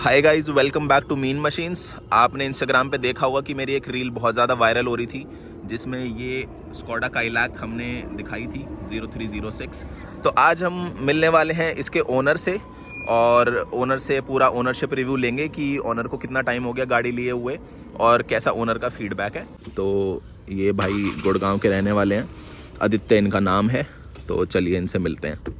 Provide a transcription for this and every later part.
Hi guys, welcome back to mean machines. आपने Instagram पे देखा होगा कि मेरी एक रील बहुत ज़्यादा वायरल हो रही थी जिसमें ये स्कोडा काइलैक हमने दिखाई थी 0306। तो आज हम मिलने वाले हैं इसके ओनर से और ओनर से पूरा ओनरशिप रिव्यू लेंगे कि ओनर को कितना टाइम हो गया गाड़ी लिए हुए और कैसा ओनर का फीडबैक है। तो ये भाई गुड़गांव के रहने वाले हैं, आदित्य इनका नाम है। तो चलिए इनसे मिलते हैं।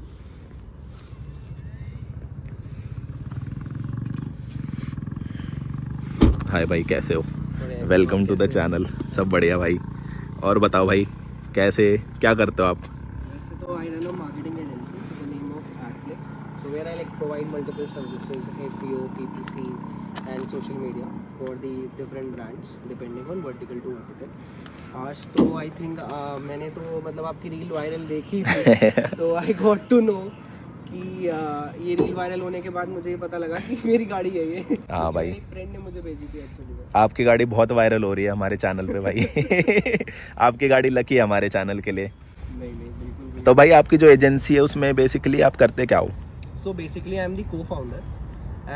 हाय भाई, कैसे हो? Welcome to the channel. सब बढ़िया भाई। और बताओ भाई, कैसे क्या करते हो आप? वैसे तो I run a marketing agency with the name of AdClick. So where I like provide multiple services, SEO, PPC, and social media for the different brands depending on vertical to vertical. आज तो I think मैंने तो मतलब आपकी reel viral देखी थी, so I got to know कि ये रील वायरल होने के बाद मुझे ये पता लगा कि मेरी गाड़ी है ये। हाँ भाई, मेरे एक फ्रेंड ने मुझे भेजी थी एक्चुअली। आपकी गाड़ी बहुत वायरल हो रही है हमारे चैनल पे भाई। आपकी गाड़ी लकी है हमारे चैनल के लिए। नहीं बिल्कुल। तो भाई आपकी जो एजेंसी है उसमें बेसिकली आप करते क्या हो? So basically I am the co-founder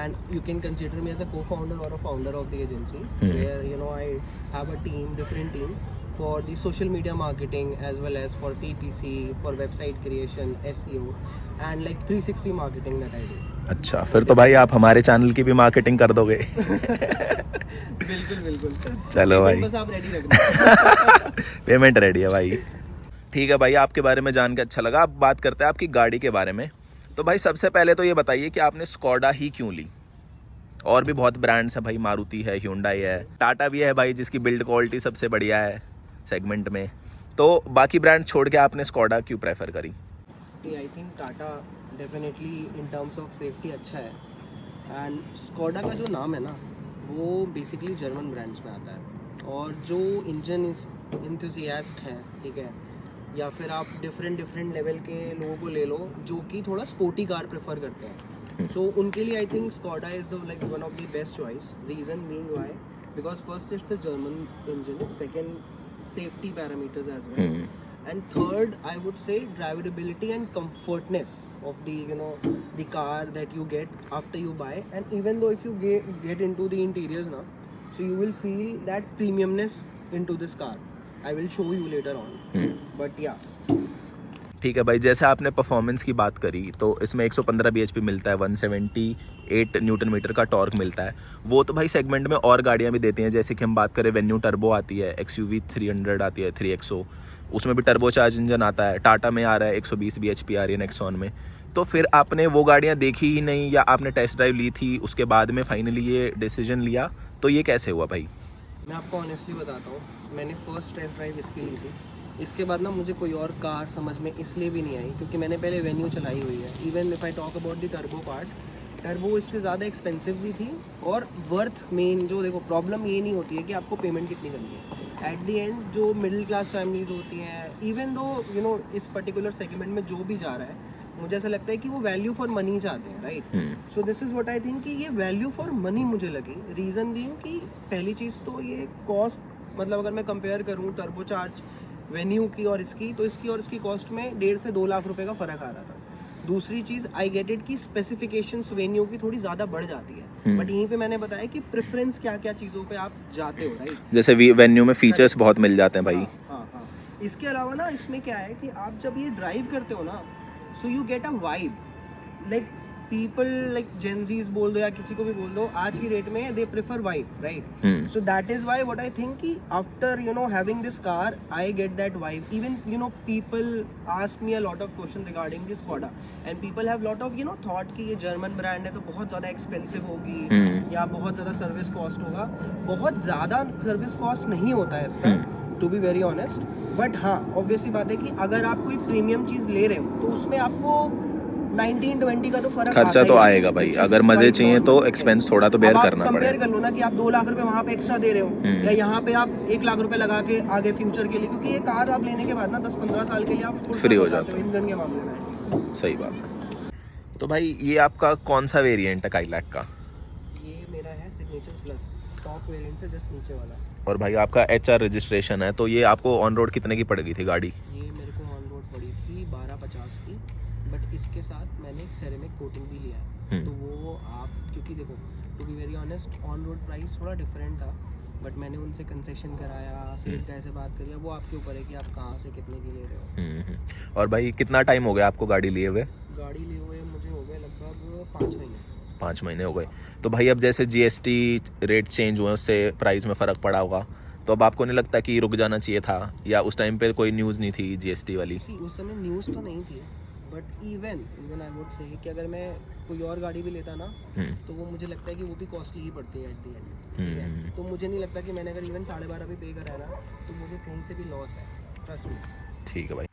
and you can consider me as a co-founder or a founder of the agency where I have a different team for the social media marketing as well as for PPC, for website creation, SEO and like 360 marketing that I do. अच्छा, फिर तो भाई आप हमारे channel की भी marketing कर दोगे। बिल्कुल। चलो भाई, बस आप रेडी रखना। पेमेंट रेडी है भाई। ठीक है भाई, आपके बारे में जान के अच्छा लगा। अब बात करते हैं आपकी गाड़ी के बारे में। तो भाई सबसे पहले तो ये बताइए कि आपने स्कोडा ही क्यों ली? और भी बहुत ब्रांड्स हैं भाई, मारुति है, ह्यूंडई है, टाटा भी है भाई जिसकी बिल्ड क्वालिटी सबसे बढ़िया है सेगमेंट में। तो बाकी ब्रांड छोड़ के आपने स्कोडा क्यों प्रेफर करी? I think Tata definitely in terms of safety अच्छा है एंड स्कोडा का जो नाम है ना वो बेसिकली जर्मन ब्रांड्स में आता है और जो इंजन इंथुसियास्ट है, ठीक है, या फिर आप डिफरेंट लेवल के लोगों को ले लो जो कि थोड़ा स्पोर्टी कार प्रेफर करते हैं, सो उनके लिए I think Skoda is the like one of the best choice. Reason being why, because first it's a German engine, second safety parameters as well, and third I would say drivability and comfortness of the the car that you get after you buy. And even though if you get into the interiors now, so you will feel that premiumness into this car. I will show you later on, but yeah. ठीक है भाई, जैसे आपने performance की बात करी तो इसमें 115 bhp मिलता है, 178 न्यूटन मीटर का टॉर्क मिलता है। वो तो भाई सेगमेंट में और गाड़ियां भी देती हैं, जैसे कि हम बात करें वेन्यू टर्बो आती है, XUV 300 आती है 3XO, उसमें भी टर्बो चार्ज इंजन आता है। टाटा में आ रहा है 120 bhp आ रही है नेक्सॉन में। तो फिर आपने वो गाड़ियाँ देखी ही नहीं या आपने टेस्ट ड्राइव ली थी उसके बाद में फाइनली ये डिसीजन लिया? तो ये कैसे हुआ भाई? मैं आपको ऑनेस्टली बताता हूँ, मैंने फर्स्ट टेस्ट ड्राइव इसकी ली थी। इसके बाद ना मुझे कोई और कार समझ में इसलिए भी नहीं आई क्योंकि मैंने पहले वेन्यू चलाई हुई है। Even if I talk about the turbo part, turbo इससे ज़्यादा एक्सपेंसिव भी थी और वर्थ मेन जो देखो प्रॉब्लम ये नहीं होती है कि आपको पेमेंट कितनी करनी है। एट दी एंड जो मिडिल क्लास फैमिलीज होती हैं, इवन दो इस पर्टिकुलर सेगमेंट में जो भी जा रहा है, मुझे ऐसा लगता है कि वो वैल्यू फॉर मनी चाहते हैं, right? So this is what I think कि ये वैल्यू फॉर मनी मुझे लगी। रीज़न बीइंग कि पहली चीज़ तो ये कॉस्ट, मतलब अगर मैं कंपेयर करूँ टर्बो चार्ज वेन्यू की और इसकी, तो इसकी और इसकी कॉस्ट में 1.5 से 2 लाख रुपए का फ़र्क आ रहा था। दूसरी चीज़ आई गेट इट कि स्पेसिफिकेशंस वेन्यू की थोड़ी ज़्यादा बढ़ जाती है, बट यहीं पे मैंने बताया कि प्रेफरेंस क्या क्या चीज़ों पे आप जाते हो, राइट? जैसे वेन्यू में फीचर्स बहुत मिल जाते हैं भाई। हाँ। इसके अलावा ना इसमें क्या है कि आप जब ये ड्राइव करते हो ना, so you get a vibe, like people like Gen Zs बोल दो या किसी को भी बोल दो, आज की डेट में they prefer vibe, right? So that is why what I think कि after having this car I get that vibe. Even people ask me a lot of question regarding this Skoda and people have lot of thought कि ये German brand है तो बहुत ज़्यादा expensive होगी या बहुत ज़्यादा सर्विस कॉस्ट होगा। बहुत ज़्यादा सर्विस कॉस्ट नहीं होता है इसका, to be very honest. But हाँ, ऑब्वियसली बात है कि अगर आप कोई प्रीमियम चीज़ ले रहे हो तो उसमें आपको 19-20 का तो फर्क खर्चा तो आएगा भाई। अगर मजे चाहिए तो एक्सपेंस थोड़ा तो बेयर करना पड़ेगा। कंपेयर कर लो ना कि आप 2 लाख रुपए वहाँ पे एक्स्ट्रा दे रहे हो या यहाँ पे आप 1 लाख रुपए लगा के आगे फ्यूचर के लिए, क्योंकि ये कार आप लेने के बाद ना 10-15 साल के लिए आप फ्री हो जाते हो ईंधन के मामले में। सही बात है। तो भाई ये आपका कौन सा वेरिएंट है काइलैक का? ये मेरा है सिग्नेचर प्लस, टॉप वेरिएंट से जस्ट नीचे वाला। और भाई आपका HR रजिस्ट्रेशन है, तो ये आपको ऑन रोड कितने की पड़ गई थी गाड़ी? ये मेरे को ऑन रोड पड़ी थी 1250 की, बट इसके साथ मैंने एक सेरेमिक कोटिंग भी लिया है। तो वो आप, क्योंकि देखो to be very honest on road price थोड़ा डिफरेंट था, बट मैंने उनसे कंसेशन कराया, सेल्स गाय से बात करी, वो आपके ऊपर है कि आप कहाँ से कितने की ले रहे हो। और भाई कितना टाइम हो गया आपको गाड़ी लिए हुए? गाड़ी लिए हुए मुझे हो गए लगभग 5 महीने। 5 महीने हो गए। तो भाई अब जैसे जीएसटी रेट चेंज हुए उससे प्राइस में फ़र्क पड़ा होगा, तो अब आपको नहीं लगता कि रुक जाना चाहिए था, या उस टाइम पे कोई न्यूज़ नहीं थी जीएसटी वाली? उस समय न्यूज़ तो नहीं थी, बट इवन आई वुड से कि अगर मैं कोई और गाड़ी भी लेता ना, तो वो मुझे लगता है कि वो भी कॉस्टली ही पड़ती है एट दी एंड। तो मुझे नहीं लगता कि मैंने अगर इवन 12.5 भी पे करा है ना, तो मुझे कहीं से भी लॉस है, ट्रस्ट मी। ठीक है भाई।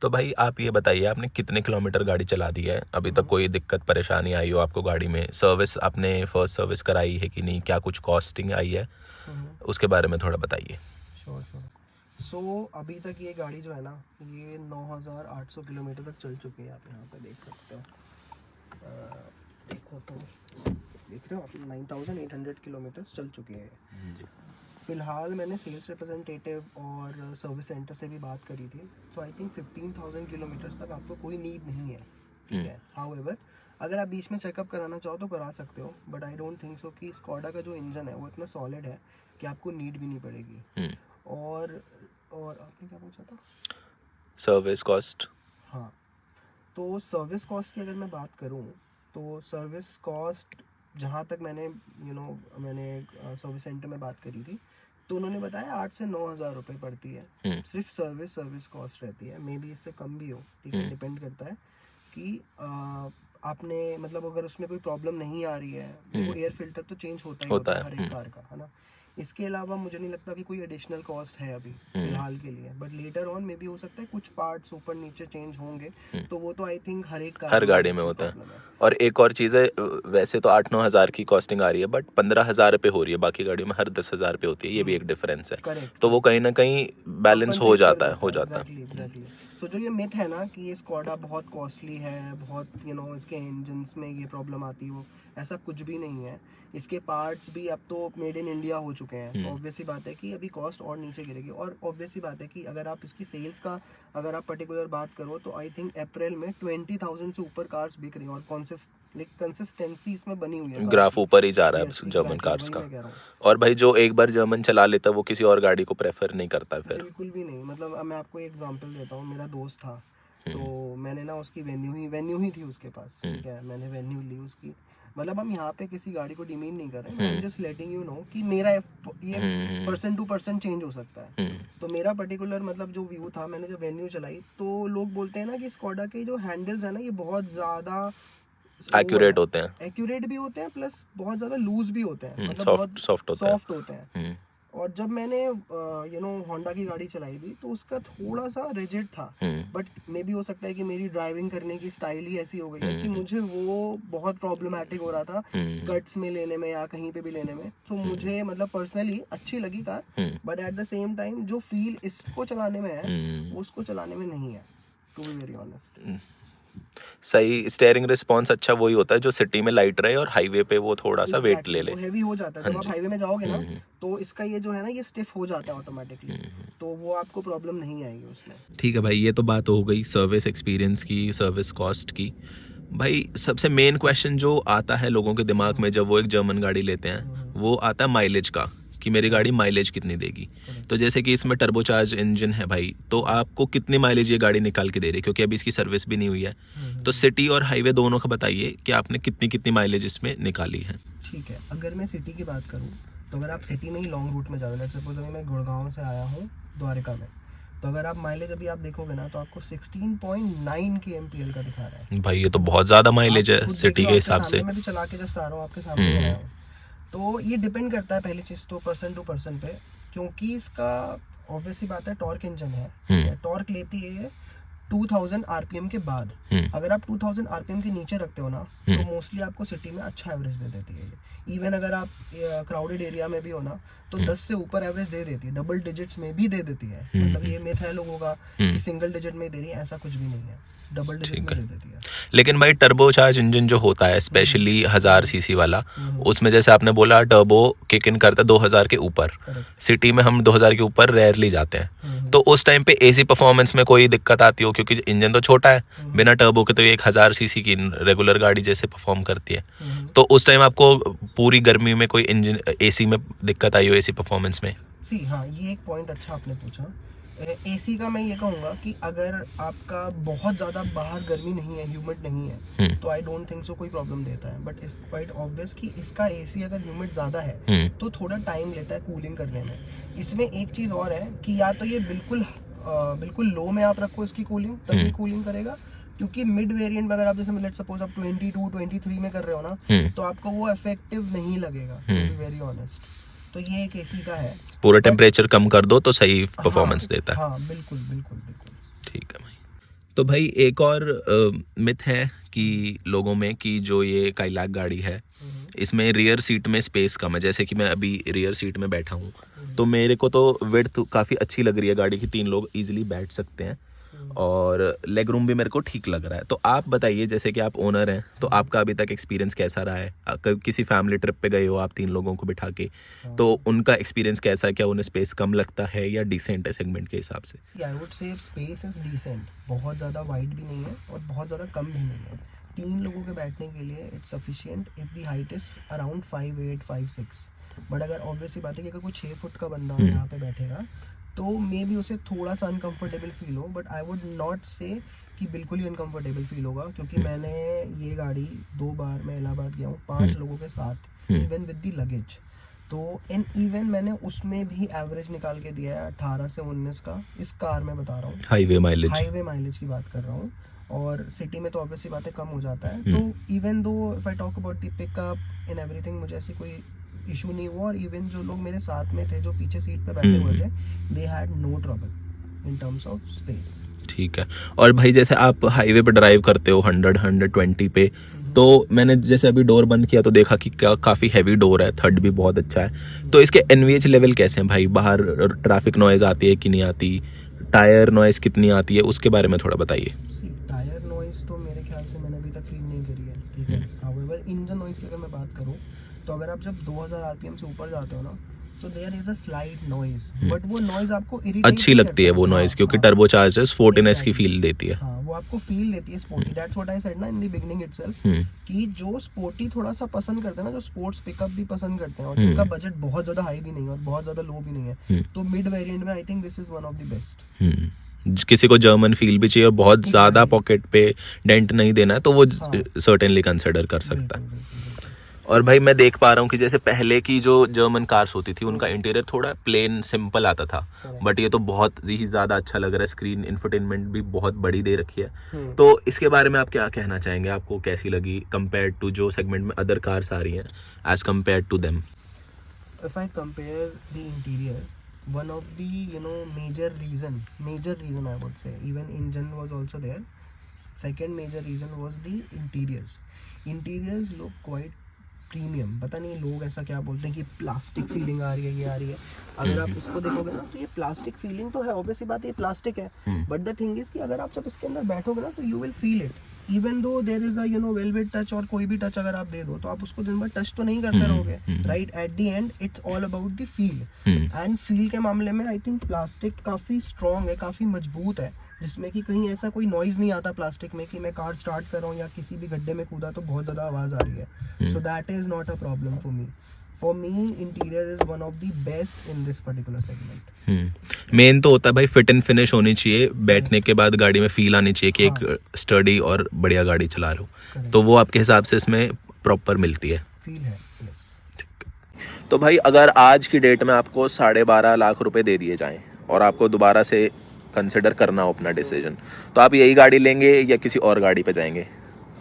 तो भाई आप ये बताइए, आपने कितने किलोमीटर गाड़ी चला दी है? अभी तक कोई दिक्कत परेशानी आई हो आपको गाड़ी में? सर्विस आपने फर्स्ट सर्विस कराई है कि नहीं? क्या कुछ कॉस्टिंग आई है? उसके बारे में थोड़ा बताइए। श्योर। सो अभी तक ये गाड़ी जो है ना, ये 9,800 किलोमीटर तक चल चुकी है। आप यहाँ पे देख सकते हो, देखो तो देख रहे हो आप, 9,800 किलोमीटर चल चुकी है। फिलहाल मैंने सेल्स रिप्रेजेंटेटिव और सर्विस सेंटर से भी बात करी थी, सो आई थिंक 15,000 किलोमीटर तक आपको कोई नीड नहीं है, ठीक है। हाउएवर अगर आप बीच में चेकअप कराना चाहो तो करा सकते हो, but I don't think so कि स्कोडा का जो इंजन है वो इतना सॉलिड है कि आपको नीड भी नहीं पड़ेगी। और आपने क्या पूछा था? Service cost. हाँ, तो सर्विस कॉस्ट की अगर मैं बात करूँ तो सर्विस कॉस्ट जहाँ तक मैंने मैंने सर्विस सेंटर में बात करी थी, तो उन्होंने बताया 8 से 9,000 रुपये पड़ती है, सिर्फ सर्विस कॉस्ट रहती है। मे बी इससे कम भी हो, ठीक है, डिपेंड करता है कि आपने मतलब अगर उसमें कोई प्रॉब्लम नहीं आ रही है, वो एयर फिल्टर तो चेंज होता है हर एक कार का, है ना। इसके अलावा मुझे नहीं लगता कि कोई एडिशनल कॉस्ट है अभी फिलहाल के लिए, but later on may be हो सकता है कुछ पार्ट्स ऊपर नीचे चेंज होंगे, तो वो तो आई थिंक हर गाड़ी में होता है। और एक और चीज़ है, वैसे तो 8-9 हज़ार की कॉस्टिंग आ रही है, बट 15,000 पे हो रही है, बाकी गाड़ियों में हर 10,000 पे होती है। ये भी एक डिफरेंस है। करेक्ट। तो वो कहीं ना कहीं बैलेंस हो जाता है। एग्जैक्टली। सो जो ये मिथ है ना कि ये स्कोडा बहुत कॉस्टली है, बहुत इसके इंजन्स में ये प्रॉब्लम आती है, वो ऐसा कुछ भी नहीं है। इसके पार्ट्स भी अब तो मेड इन इंडिया हो चुके हैं। ऑब्वियस सी बात है कि अभी कॉस्ट और नीचे गिरेगी, और ऑब्वियस सी बात है कि अगर आप इसकी सेल्स का अगर आप पर्टिकुलर बात करो तो आई थिंक अप्रैल में 20,000 से ऊपर कार्स बिक रही हैं, और कंसिस्टेंसी इसमें बनी हुई है, ग्राफ ऊपर ही जा रहा है जर्मन कार्स का। और भाई जो एक बार जर्मन चला लेता है वो किसी और गाड़ी को प्रेफर नहीं करता फिर। बिल्कुल भी नहीं। मतलब अब मैं आपको एक एग्जांपल देता हूँ। मेरा दोस्त था, तो मैंने ना उसकी वेन्यू ही थी उसके पास, ठीक है, मैंने वेन्यू ली उसकी। मतलब हम यहाँ पे किसी गाड़ी को डिमीन नहीं कर रहे हैं, जस्ट लेटिंग यू नो कि मेरा ये पर्सन टू पर्सन चेंज हो सकता है। तो मेरा पर्टिकुलर मतलब जो व्यू था, मैंने जब वेन्यू चलाई तो लोग बोलते हैं ना कि स्कोडा के जो हैंडल्स है ना, ये बहुत ज़्यादा एक्यूरेट होते हैं, एक्यूरेट भी होते हैं, प्लस बहुत ज़्यादा लूज भी होते हैं, मतलब बहुत सॉफ्ट होते हैं। और जब मैंने होंडा की गाड़ी चलाई थी तो उसका थोड़ा सा रिजिड था, बट मे बी हो सकता है कि मेरी ड्राइविंग करने की स्टाइल ही ऐसी हो गई है कि मुझे वो बहुत प्रॉब्लमैटिक हो रहा था गट्स में लेने में या कहीं पे भी लेने में। तो मुझे मतलब पर्सनली अच्छी लगी car, but at the same time जो फील इसको चलाने में है वो उसको चलाने में नहीं है, टू बी वेरी ऑनेस्ट। सही स्टीयरिंग रिस्पांस अच्छा वही होता है जो सिटी में लाइट रहे और हाईवे पे वो थोड़ा सा वेट ले ले। वो हेवी हो जाता है जब आप हाईवे में जाओगे ना, तो इसका ये जो है ना, ये स्टिफ हो जाता है ऑटोमेटिकली, तो वो आपको प्रॉब्लम नहीं आएगी उसमें। ठीक है भाई, ये तो बात हो गई सर्विस एक्सपीरियंस की, सर्विस कॉस्ट की। भाई सबसे मेन क्वेश्चन जो आता है लोगों के दिमाग में जब वो एक जर्मन गाड़ी लेते हैं, वो आता है माइलेज का, कि मेरी गाड़ी माइलेज कितनी देगी। तो जैसे कि इसमें टर्बोचार्ज इंजन है भाई, तो आपको कितनी माइलेज ये गाड़ी निकाल के दे रही है, क्योंकि अभी इसकी सर्विस भी नहीं हुई है। तो सिटी और हाईवे दोनों का बताइए कि आपने कितनी माइलेज इसमें निकाली है। ठीक है, अगर मैं सिटी की बात करूँ तो अगर आप सिटी में ही लॉन्ग रूट में जा रहे हो, सपोज अभी मैं गुड़गांव से आया हूँ द्वारका में, तो अगर आप माइलेज अभी आप देखोगे ना तो आपको 16.9 kmpl का दिखा रहा है। भाई ये तो बहुत ज़्यादा माइलेज है सिटी के हिसाब से। मैं भी चला के जस्ट आ रहा हूँ, आपके सामने आया हूँ। तो ये डिपेंड करता है पहली चीज़ तो पर्सन टू पर्सन पे, क्योंकि इसका ऑब्वियसली बात है टॉर्क इंजन है, टॉर्क लेती है 2000 आरपीएम के बाद। अगर आप 2000 आरपीएम के नीचे रखते हो ना, तो मोस्टली आपको सिटी में अच्छा एवरेज दे देती है ये। इवन अगर आप क्राउडेड एरिया में भी हो ना, तो 10 से ऊपर एवरेज दे देती है, डबल डिजिट्स में भी दे देती है। मतलब ये मिथ है लोगों का कि सिंगल डिजिट में दे रही है, ऐसा कुछ भी नहीं है, डबल डिजिट में दे देती है। लेकिन भाई टर्बोचार्ज इंजन जो होता है स्पेशली 1000 सीसी वाला, उसमें जैसे आपने बोला टर्बो किक इन करता है 2000 के ऊपर। सिटी में हम 2000 के ऊपर रेयरली जाते हैं, तो उस टाइम पे एसी परफॉर्मेंस में कोई दिक्कत आती हो, क्योंकि इंजन तो छोटा है, बिना टर्बो के तो ये 1000 सीसी की रेगुलर गाड़ी जैसे परफॉर्म करती है। तो उस टाइम आपको पूरी गर्मी में कोई इंजन एसी में दिक्कत आई हो, एसी परफॉर्मेंस में? हाँ, ये एक पॉइंट अच्छा आपने पूछा। एसी का मैं ये कहूँगा कि अगर आपका बहुत ज़्यादा बाहर गर्मी नहीं है, ह्यूमिड नहीं है, तो आई डोंट थिंक सो कोई प्रॉब्लम देता है। बट इट्स क्वाइट ऑब्वियस कि इसका एसी अगर ह्यूमिड ज़्यादा है तो थोड़ा टाइम लेता है कूलिंग करने में। इसमें एक चीज़ और है कि या तो ये बिल्कुल लो में आप रखो इसकी कूलिंग, तभी कूलिंग करेगा। क्योंकि मिड वेरिएंट में अगर आप जैसे लेट्स सपोज आप 22, 23 में कर रहे हो ना, तो आपको वो इफेक्टिव नहीं लगेगा, टू बी वेरी ऑनेस्ट। तो ये एक एसी का है, पूरा टेम्परेचर कम कर दो तो सही परफॉर्मेंस देता है। हाँ, बिल्कुल। ठीक है भाई। तो भाई एक और मिथ है कि लोगों में कि जो ये काइलाक गाड़ी है इसमें रियर सीट में स्पेस कम है। जैसे कि मैं अभी रियर सीट में बैठा हूँ तो मेरे को तो विड्थ काफ़ी अच्छी लग रही है गाड़ी की, 3 लोग इजीली बैठ सकते हैं और लेग रूम भी मेरे को ठीक लग रहा है। तो आप बताइए, जैसे कि आप ओनर हैं, तो आपका अभी तक एक्सपीरियंस कैसा रहा है? किसी फैमिली ट्रिप पे गए हो आप 3 लोगों को बिठा के, तो उनका एक्सपीरियंस कैसा है? क्या उन्हें स्पेस कम लगता है या डिसेंट है सेगमेंट के हिसाब से? I would say space is decent, बहुत ज़्यादा वाइड भी नहीं है और बहुत ज़्यादा कम भी नहीं है। 3 लोगों के बैठने के लिए it's sufficient if the height is around 5'8", 5'6". But अगर ऑब्वियसली बात है कि अगर कोई 6 फुट का बंदा यहाँ पे बैठेगा तो मे बी उसे थोड़ा सा अनकंफर्टेबल फील हो, बट आई वुड नॉट से कि बिल्कुल ही अनकंफर्टेबल फील होगा। क्योंकि मैंने ये गाड़ी 2 बार मैं इलाहाबाद गया हूँ 5 लोगों के साथ, इवन विद द लगेज। तो एंड इवन मैंने उसमें भी एवरेज निकाल के दिया है 18 से 19 का। इस कार में बता रहा हूँ, हाईवे माइलेज की बात कर रहा हूँ। और सिटी में तो ऑब्वियसली बातें कम हो जाता है। तो even though if I talk about the pickup in everything, मुझे ऐसी कोई इशू नहीं हुआ। और इवन जो लोग मेरे साथ में थे जो पीछे सीट पे बैठे हुए थे, they had no trouble in terms of space. ठीक है। और भाई जैसे आप हाईवे पे ड्राइव करते हो 100-120 पे, तो मैंने जैसे अभी डोर बंद किया तो देखा कि क्या काफ़ी हैवी डोर है, थर्ड भी बहुत अच्छा है। तो इसके एनवीएच लेवल कैसे हैं भाई? बाहर ट्रैफिक नॉइज आती है कि नहीं आती? टायर नॉइज कितनी आती है, उसके बारे में थोड़ा बताइए। टायर नॉइज तो मेरे ख्याल से मैंने अभी तक फील नहीं करी है, ठीक है। हाउएवर इंजन नॉइज की अगर मैं बात करूँ तो अगर आप जब 2000 आरपीएम से ऊपर जाते हो ना, तो there is a slight noise, but वो नॉइज आपको इरिटेट अच्छी लगती है वो नॉइज, क्योंकि टर्बो चार्जर स्पोर्टीनेस की फील देती है। हाँ, वो आपको फील देती है sporty. That's what I said ना इन द बिगिनिंग इटसेल्फ, कि जो स्पोर्टी थोड़ा सा पसंद करते हैं ना, जो स्पोर्ट्स पिकअप भी पसंद करते हैं और जिनका बजट बहुत ज्यादा हाई भी नहीं है और बहुत ज्यादा लो भी नहीं है, तो मिड वेरिएंट में I think this is one of the best. किसी को जर्मन फील भी चाहिए और बहुत ज्यादा पॉकेट पे डेंट नहीं देना है, तो वो सर्टेनली कंसिडर कर सकता है। और भाई मैं देख पा रहा हूँ कि जैसे पहले की जो जर्मन कार्स होती थी उनका इंटीरियर थोड़ा प्लेन सिंपल आता था, बट ये तो बहुत ही ज़्यादा अच्छा लग रहा है। स्क्रीन इंफोटेनमेंट भी बहुत बड़ी दे रखी है। तो इसके बारे में आप क्या कहना चाहेंगे? आपको कैसी लगी कंपेयर टू जो सेगमेंट में अदर कार्स आ रही हैं as compare to them? If I compare the interior, one of the major reason I would say, even engine was also there. Second major reason was the interiors look quite premium. पता नहीं लोग ऐसा क्या बोलते हैं कि plastic feeling आ रही है, ये आ रही है। अगर आप इसको देखोगे ना तो ये प्लास्टिक फीलिंग तो है, ऑब्वियसली बात है ये प्लास्टिक है, बट द थिंग इज कि अगर आप जब इसके अंदर बैठोगे ना तो you will feel it, even though there is a velvet touch और कोई भी टच अगर आप दे दो तो आप उसको दिन भर टच तो नहीं करते रहोगे, right? At the end it's all about the feel, and feel के मामले में आई थिंक प्लास्टिक काफी स्ट्रॉन्ग है, काफी मजबूत है, जिसमें कि कहीं ऐसा कोई नॉइज नहीं आता प्लास्टिक में कि मैं कार स्टार्ट कर रहा हूँ या किसी भी गड्ढे में कूदा तो बहुत ज़्यादा आवाज़ आ रही है। So that is not a problem for me. For me interior is one of the best in this particular segment. Main तो होता है भाई फिट एंड फिनिश होनी चाहिए, बैठने के बाद गाड़ी में फील आनी चाहिए कि एक स्टडी और बढ़िया गाड़ी चला रहे हो, तो वो आपके हिसाब से इसमें प्रॉपर मिलती है, फील है। तो भाई अगर आज की डेट में आपको 12.5 लाख रुपए दे दिए जाएं और आपको दोबारा से कंसिडर करना हो अपना डिसीजन, तो आप यही गाड़ी लेंगे या किसी और गाड़ी पे जाएंगे?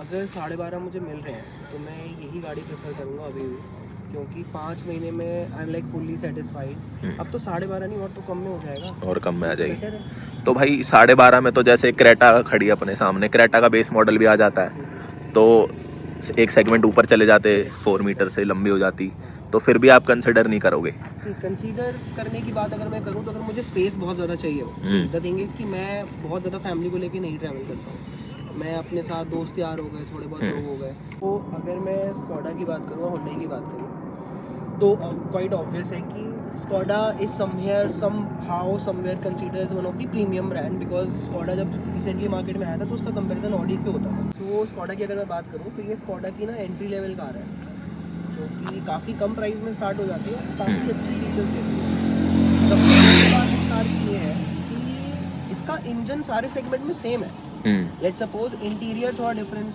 अगर 12.5 मुझे मिल रहे हैं तो मैं यही गाड़ी प्रेफर करूँगा अभी भी, क्योंकि 5 महीने में I am like fully satisfied. अब तो 12.5 नहीं और तो कम में हो जाएगा, और कम में आ जाएगी। तो भाई 12.5 में तो जैसे क्रेटा खड़ी अपने सामने, क्रेटा का बेस मॉडल भी आ जाता है, तो एक सेगमेंट ऊपर चले जाते, 4 मीटर से लंबी हो जाती, तो फिर भी आप कंसिडर नहीं करोगे? कंसीडर करने की बात अगर मैं करूँ तो अगर मुझे स्पेस बहुत ज़्यादा चाहिए हो, द थिंग इज़ कि मैं बहुत ज़्यादा फैमिली को लेके नहीं ट्रैवल करता हूँ, मैं अपने साथ दोस्त यार हो गए, थोड़े बहुत लोग हो गए। तो अगर मैं स्कोडा की बात करूँ, होंडा की बात करूँ, तो क्वाइट ऑब्वियस है कि Skoda is somewhere considered as one of the premium brand, because Skoda जब रिसेंटली मार्केट में आया था तो उसका कंपैरिजन ऑडी से होता था। तो स्कोडा की अगर मैं बात करूँ तो ये स्कोडा की ना एंट्री लेवल कार है, जो कि काफ़ी कम प्राइस में स्टार्ट हो जाती है और काफ़ी अच्छे फीचर्स देती है। सबसे बड़ी बात इस कार की ये है कि इसका इंजन सारे सेगमेंट में सेम है। लेट्स सपोज इंटीरियर थोड़ा डिफरेंस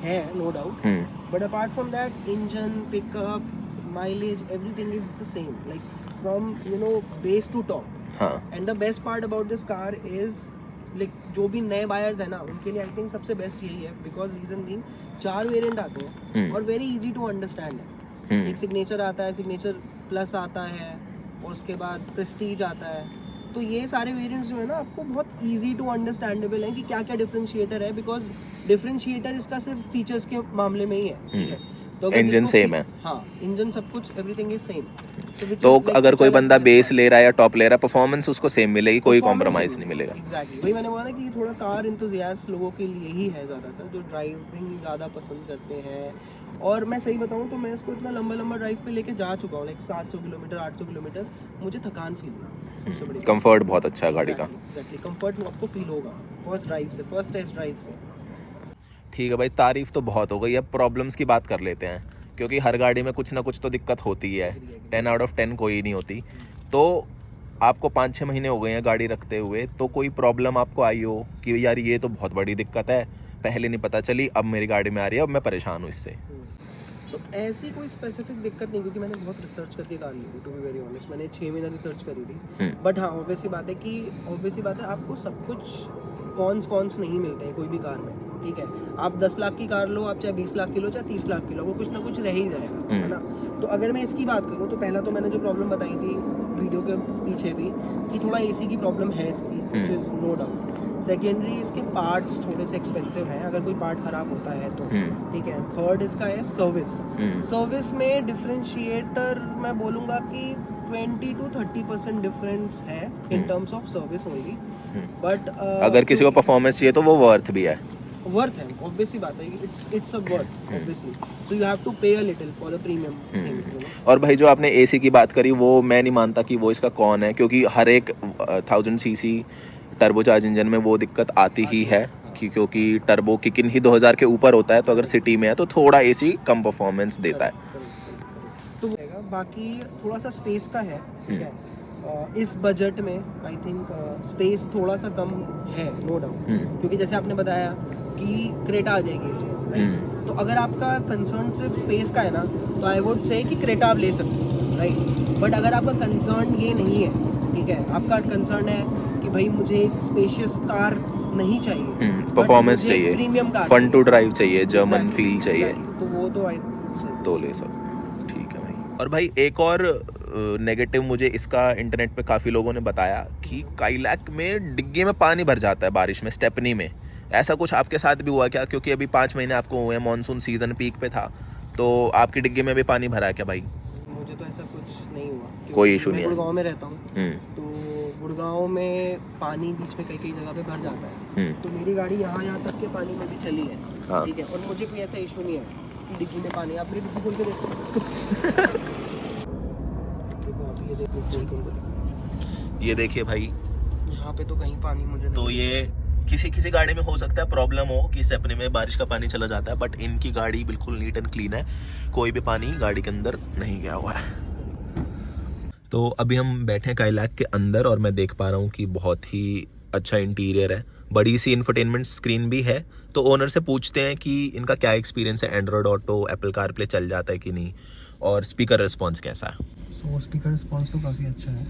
है, no doubt, but apart from that engine, pickup, mileage, everything is the same, like from base to top. And the best part about this car is like जो भी नए buyers है ना उनके लिए I think सबसे best यही है, बिकॉज रीजन बीइंग 4 वेरिएंट आते हैं और वेरी इजी टू अंडरस्टैंड है। एक सिग्नेचर आता है, सिग्नेचर प्लस आता है और उसके बाद प्रेस्टीज आता है। तो ये सारे वेरिएंट्स जो है ना आपको बहुत इजी टू अंडरस्टैंडेबल है कि क्या क्या डिफरेंशिएटर है, बिकॉज डिफरेंशिएटर इसका सिर्फ फीचर्स के मामले में ही है, ठीक है। तो इंजन सेम है, हाँ इंजन सब कुछ एवरीथिंग इज सेम। तो अगर कोई बंदा बेस ले रहा है या टॉप ले रहा है, परफॉर्मेंस उसको सेम मिलेगी, कोई कॉम्प्रोमाइज नहीं मिलेगा। एग्जैक्टली वही मैंने बोला ना कि थोड़ा कार इंथुजियास्ट लोगों के लिए ही है ज़्यादातर, जो ड्राइविंग ज़्यादा पसंद करते हैं। और मैं सही बताऊँ तो मैं इसको इतना लंबा ड्राइव पे लेके जा चुका हूँ, लाइक 700 किलोमीटर 800 किलोमीटर, मुझे थकान फील हुआ। कंफर्ट बहुत अच्छा है गाड़ी का। एग्जैक्टली कंफर्ट आपको फील होगा फर्स्ट टेस्ट ड्राइव से। ठीक है भाई, तारीफ तो बहुत हो गई, अब प्रॉब्लम्स की बात कर लेते हैं, क्योंकि हर गाड़ी में कुछ ना कुछ तो दिक्कत होती है, 10 आउट ऑफ 10 कोई नहीं होती। तो आपको 5-6 महीने हो गए हैं गाड़ी रखते हुए, तो कोई प्रॉब्लम आपको आई हो कि यार ये तो बहुत बड़ी दिक्कत है, पहले नहीं पता चली, अब मेरी गाड़ी में आ रही है, अब मैं परेशान हूँ इससे? तो ऐसी कोई स्पेसिफिक दिक्कत नहीं, क्योंकि मैंने बहुत रिसर्च करके कार ली थी, टू बी वेरी ऑनेस्ट। मैंने 6 महीना रिसर्च करी थी। बट हाँ ऑब्वियसली बात है आपको सब कुछ कॉन्स नहीं मिलते हैं कोई भी कार में, ठीक है। आप 10 लाख की कार लो, आप चाहे 20 लाख की लो, चाहे 30 लाख की लो, वो कुछ ना कुछ रह ही जाएगा, है ना। तो अगर मैं इसकी बात करूँ तो पहला तो मैंने जो प्रॉब्लम बताई थी वीडियो के पीछे भी कि थोड़ा एसी की प्रॉब्लम है इसकी, which is no doubt. Secondary इसके पार्ट्स थोड़े से एक्सपेंसिव हैं, अगर कोई पार्ट खराब होता है तो, ठीक है। थर्ड इसका है सर्विस में डिफरेंशिएटर मैं बोलूँगा कि 20 to 30% डिफरेंस है इन terms of service only. But अगर किसी को परफॉर्मेंस चाहिए तो वो वर्थ भी है, वर्थ है, ऑब्वियसली बात है, it's a worth obviously, so you have to pay a little for the premium thing. और भाई जो आपने एसी की बात करी, वो मैं नहीं मानता कि वो इसका कौन है, क्योंकि हर एक 1000 सीसी टर्बोचार्ज इंजन में वो दिक्कत आती ही है कि क्योंकि टर्बो किक इन ही 2000 के ऊपर होता है, तो अगर सिटी में है तो थोड़ा एसी कम परफॉर्मेंस देता है। तो बाकी थोड़ा सा स्पेस का है, ठीक है। इस बजट में आई थिंक स्पेस थोड़ा सा कम है, नो डाउट, क्योंकि जैसे आपने बताया कि क्रेटा आ जाएगी इसमें, राइट। तो अगर आपका कंसर्न सिर्फ स्पेस का है ना, तो आई वुड से कि क्रेटा आप ले सकते हो, राइट। बट अगर आपका कंसर्न ये नहीं है, ठीक है, आपका कंसर्न है कि भाई मुझे एक स्पेशियस कार नहीं चाहिए, परफॉर्मेंस चाहिए, premium car, fun to drive चाहिए, जर्मन फील चाहिए, तो वो तो आई तो ले सकते। ठीक है भाई। और भाई एक और नेगेटिव मुझे इसका इंटरनेट पे काफ़ी लोगों ने बताया कि काइलैक में डिग्गी में पानी भर जाता है बारिश में, स्टेपनी में। ऐसा कुछ आपके साथ भी हुआ क्या? क्योंकि अभी 5 महीने आपको हुए, मानसून सीजन पीक पे था, तो आपकी डिग्गी में भी पानी भरा है क्या भाई? मुझे तो ऐसा कुछ नहीं हुआ, कोई इशू नहीं है। गुड़गांव में रहता हूँ, तो गुड़गांव में पानी बीच में कई जगह पे भर जाता है, तो मेरी गाड़ी यहाँ तक के पानी में भी चली है, ठीक है। और मुझे कोई ऐसा इशू नहीं है कि डिग्गी में पानी, आप मेरी डिग्गी खोल के देखो। ये देखिए भाई, यहाँ पे तो कहीं पानी मुझे नहीं। तो ये किसी गाड़ी में हो सकता है प्रॉब्लम हो कि स्टेपनी में बारिश का पानी चला जाता है, बट इनकी गाड़ी बिल्कुल नीट एंड क्लीन है, कोई भी पानी गाड़ी के अंदर नहीं गया हुआ है। तो अभी हम बैठे हैं काइलैक के अंदर और मैं देख पा रहा हूँ कि बहुत ही अच्छा इंटीरियर है, बड़ी सी इंफोटेनमेंट स्क्रीन भी है। तो ओनर से पूछते हैं कि इनका क्या एक्सपीरियंस है, एंड्रॉयड ऑटो, एप्पल कारप्ले चल जाता है कि नहीं, और स्पीकर रिस्पॉन्स कैसा है। सो स्पीकर रिस्पॉन्स तो काफ़ी अच्छा है,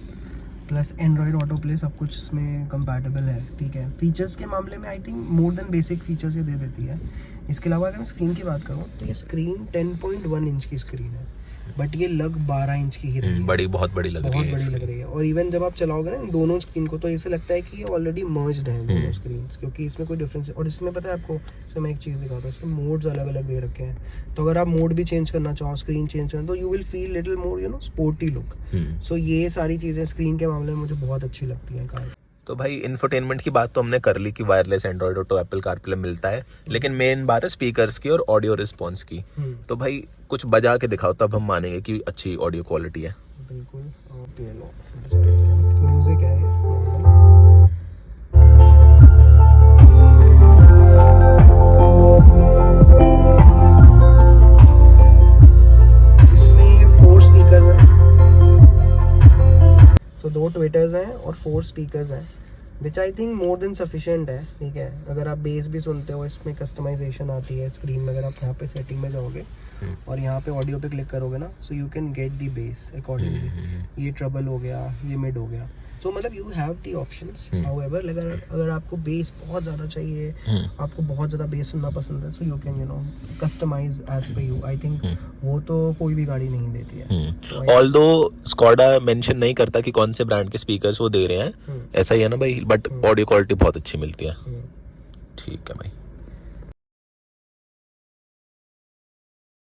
प्लस एंड्रॉयड ऑटो प्ले सब कुछ इसमें कंपैटिबल है, ठीक है। फीचर्स के मामले में आई think more then basic features ये दे देती है। इसके अलावा अगर मैं स्क्रीन की बात करूँ तो ये स्क्रीन 10.1 इंच की स्क्रीन है, बट ये लग 12 इंच की ही रही है, बहुत बड़ी लग रही है। और इवन जब आप चलाओगे ना इन दोनों स्क्रीन को, तो ऐसे लगता है कि ये ऑलरेडी मर्ज्ड हैं दोनों स्क्रीन, क्योंकि इसमें कोई डिफरेंस है। और इसमें पता है आपको, इसमें मैं एक चीज़ दिखाता हूँ, इसमें मोड्स अलग अलग दे रखे हैं, तो अगर आप मोड भी चेंज करना चाहो, स्क्रीन चेंज करना, तो you will feel little more sporty look. So ये सारी चीज़ें स्क्रीन के मामले में मुझे बहुत अच्छी लगती हैं कार। तो भाई इन्फोटेनमेंट की बात तो हमने कर ली कि wireless Android auto Apple CarPlay मिलता है, लेकिन मेन बात है स्पीकर्स की और ऑडियो रिस्पॉन्स की। तो भाई कुछ बजा के दिखाओ तब हम मानेंगे कि अच्छी ऑडियो क्वालिटी है। बिल्कुल। म्यूजिक है ये। इसमें 4 स्पीकर्स हैं, तो 2 ट्विटर्स हैं और 4 स्पीकर्स हैं, which I think more than sufficient है। ठीक है, अगर आप बेस भी सुनते हो, इसमें कस्टमाइजेशन आती है स्क्रीन में। अगर आप यहाँ पे सेटिंग में जाओगे और यहाँ पे ऑडियो पे क्लिक करोगे ना, सो you can get the base accordingly. ये ट्रबल हो गया, ये मिड हो गया, सो मतलब you have the options. However अगर आपको बेस बहुत ज़्यादा चाहिए, आपको बहुत ज़्यादा बेस सुनना पसंद है, so you can customise as per you. I think वो तो कोई भी गाड़ी नहीं देती है। ऑल्दो स्कॉडा मेंशन नहीं करता कि कौन से ब्रांड के स्पीकर्स वो दे रहे हैं, ऐसा ही है ना भाई, बट ऑडियो क्वालिटी बहुत अच्छी मिलती है। ठीक है भाई।